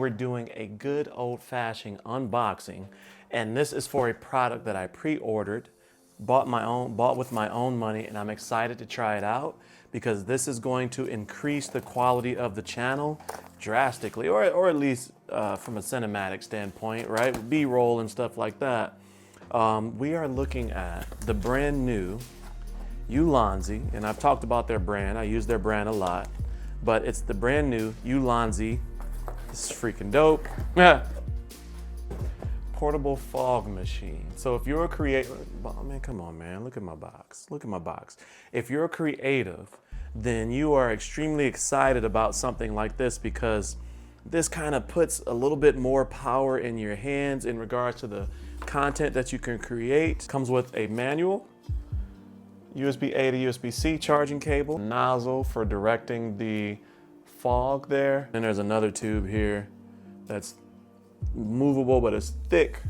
we're doing a good old-fashioned unboxing, and this is for a product that I pre-ordered, bought with my own money, and I'm excited to try it out because this is going to increase the quality of the channel drastically, or at least from a cinematic standpoint, right? B-roll and stuff like that. We are looking at the brand new Ulanzi, and I've talked about their brand. I use their brand a lot, but it's the brand new Ulanzi. This is freaking dope. Portable fog machine. So if you're a creator, oh man, come on, man, look at my box. Look at my box. If you're a creative, then you are extremely excited about something like this because this kind of puts a little bit more power in your hands in regards to the content that you can create. Comes with a manual, USB-A to USB-C charging cable, nozzle for directing the fog there. And there's another tube here that's movable, but it's thick.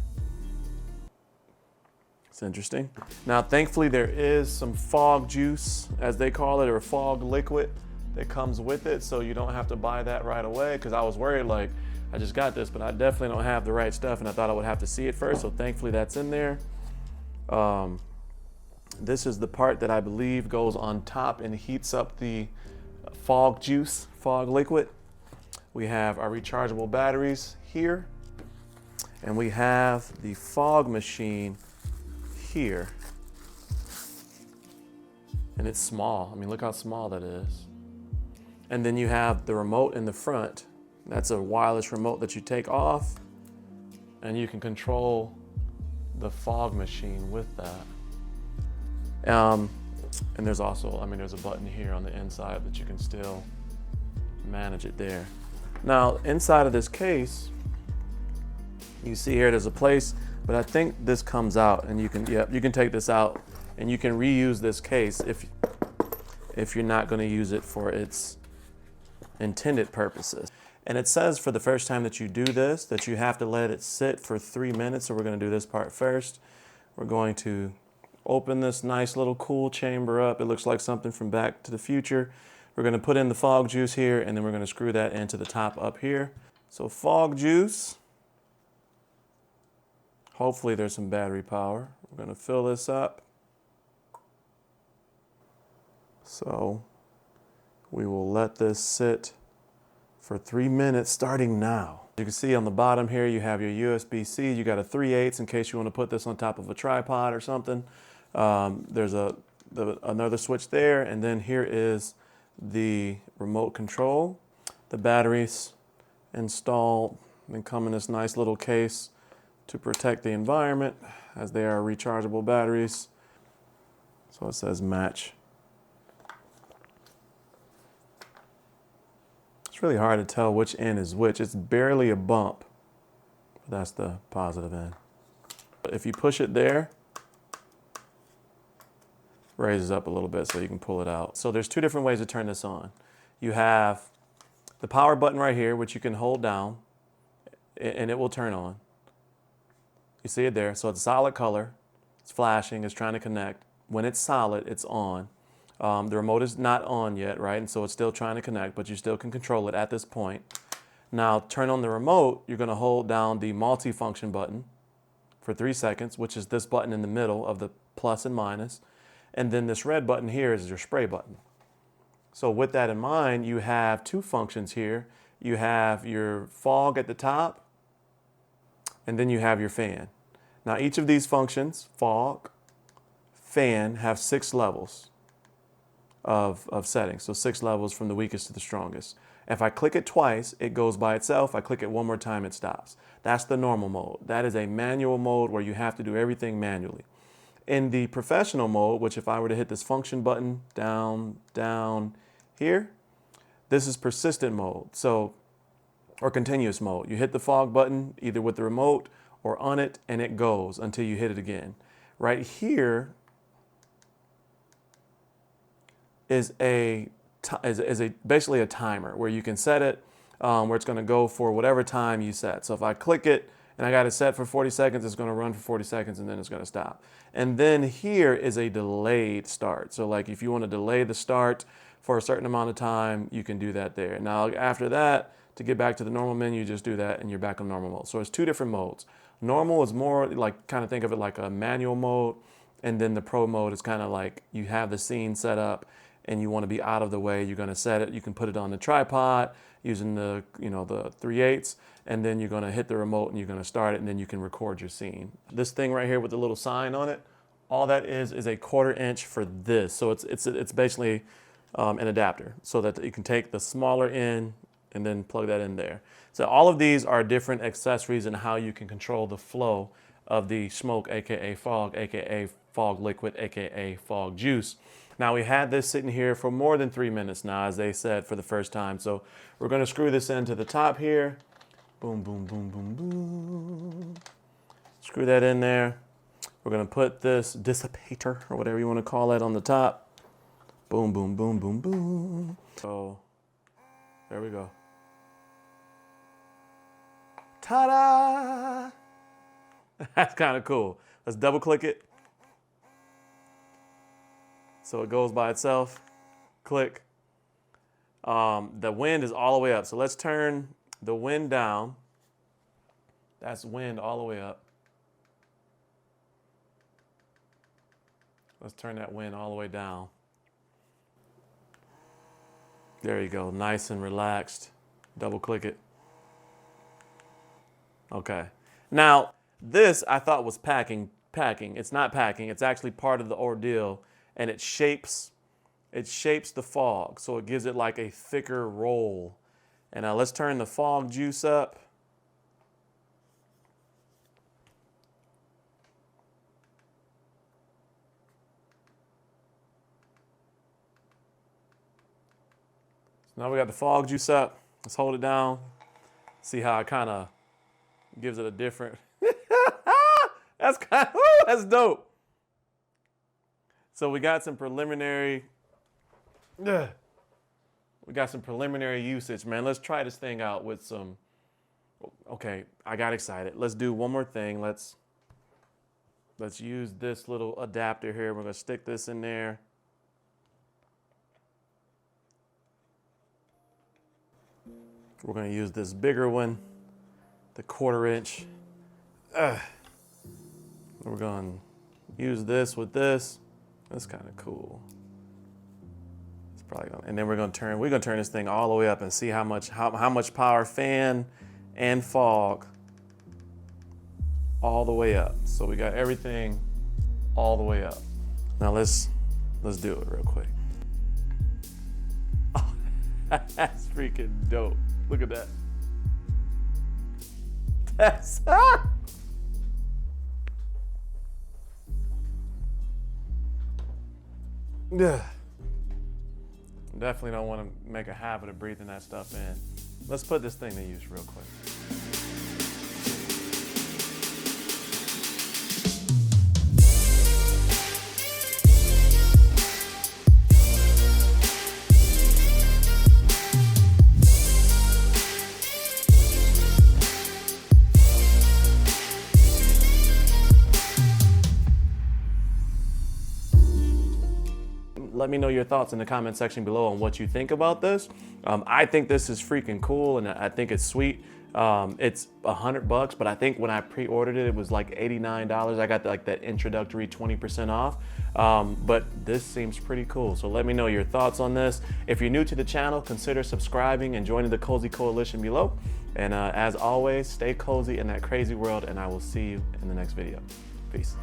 It's interesting. Now, thankfully, there is some fog juice, as they call it, or fog liquid that comes with it, so you don't have to buy that right away, because I was worried, like, I just got this, but I definitely don't have the right stuff, and I thought I would have to see it first, so thankfully that's in there. This is the part that I believe goes on top and heats up the fog juice, fog liquid. We have our rechargeable batteries here, and we have the fog machine here. And it's small. I mean, look how small that is. And then you have the remote in the front. That's a wireless remote that you take off, and you can control the fog machine with that. And there's also, I mean, there's a button here on the inside that you can still manage it there. Now, inside of this case, you see here, there's a place, but I think this comes out, and you can, you can take this out, and you can reuse this case if you're not going to use it for its intended purposes. And it says for the first time that you do this, that you have to let it sit for 3 minutes. So we're going to do this part first. We're going to open this nice little cool chamber up. It looks like something from Back to the Future. We're going to put in the fog juice here, and then we're going to screw that into the top up here. So fog juice. Hopefully there's some battery power. We're going to fill this up. So we will let this sit for 3 minutes starting now. You can see on the bottom here you have your USB-C. You got a 3/8 in case you want to put this on top of a tripod or something. There's another switch there, and then here is the remote control. The batteries installed and come in this nice little case to protect the environment, as they are rechargeable batteries. So it says match. It's really hard to tell which end is which. It's barely a bump. That's the positive end. But if you push it there, raises up a little bit so you can pull it out. So there's two different ways to turn this on. You have the power button right here, which you can hold down, and it will turn on. You see it there. So it's a solid color. It's flashing. It's trying to connect. When it's solid, it's on. The remote is not on yet, right? And so it's still trying to connect, but you still can control it at this point. Now, turn on the remote. You're going to hold down the multi-function button for 3 seconds, which is this button in the middle of the plus and minus. And then this red button here is your spray button. So with that in mind, you have two functions here. You have your fog at the top, and then you have your fan. Now, each of these functions, fog, fan, have 6 levels of settings. So 6 levels from the weakest to the strongest. If I click it twice, it goes by itself. I click it one more time, it stops. That's the normal mode. That is a manual mode where you have to do everything manually. In the professional mode, which if I were to hit this function button down here, this is persistent mode. So, or continuous mode. You hit the fog button either with the remote or on it, and it goes until you hit it again. Right here is basically a timer where you can set it where it's going to go for whatever time you set. So if I click it and I got it set for 40 seconds, it's going to run for 40 seconds and then it's going to stop. And then here is a delayed start. So like if you want to delay the start for a certain amount of time, you can do that there. Now after that, To get back to the normal menu, just do that and you're back on normal mode. So it's two different modes. Normal is more like, kind of think of it like a manual mode. And then the pro mode is kind of like you have the scene set up and you want to be out of the way. You're going to set it. You can put it on the tripod using the, the 3/8, and then you're going to hit the remote and you're going to start it, and then you can record your scene. This thing right here with the little sign on it, all that is a 1/4 inch for this. So it's basically an adapter so that you can take the smaller end and then plug that in there. So all of these are different accessories and how you can control the flow of the smoke, AKA fog, AKA fog liquid, AKA fog juice. Now we had this sitting here for more than 3 minutes now, as they said, for the first time. So we're gonna screw this into the top here. Boom, boom, boom, boom, boom. Screw that in there. We're gonna put this dissipator, or whatever you wanna call it, on the top. Boom, boom, boom, boom, boom. So there we go. Ta-da! That's kind of cool. Let's double click it. So it goes by itself. Click. The wind is all the way up. So let's turn the wind down. That's wind all the way up. Let's turn that wind all the way down. There you go, nice and relaxed. Double click it. Okay. Now, this I thought was packing. It's not packing, it's actually part of the ordeal, and it shapes the fog. So it gives it like a thicker roll. And now let's turn the fog juice up. Now we got the fog juice up. Let's hold it down. See how it kind of gives it a different. That's dope. So we got some preliminary. We got some preliminary usage, man. Let's try this thing out with some. Okay, I got excited. Let's do one more thing. Let's use this little adapter here. We're gonna stick this in there. We're gonna use this bigger one, the 1/4 inch. We're gonna use this with this. That's kind of cool. It's probably gonna, and then we're gonna turn this thing all the way up and see how much power fan and fog all the way up. So we got everything all the way up. Now let's do it real quick. Oh, that's freaking dope. Look at that. That's Definitely don't want to make a habit of breathing that stuff in. Let's put this thing to use real quick. Let me know your thoughts in the comment section below on what you think about this. I think this is freaking cool, and I think it's sweet. It's $100, but I think when I pre-ordered it, it was like $89. I got like that introductory 20% off, but this seems pretty cool. So let me know your thoughts on this. If you're new to the channel, consider subscribing and joining the Cozy Coalition below. And as always, stay cozy in that crazy world, and I will see you in the next video. Peace.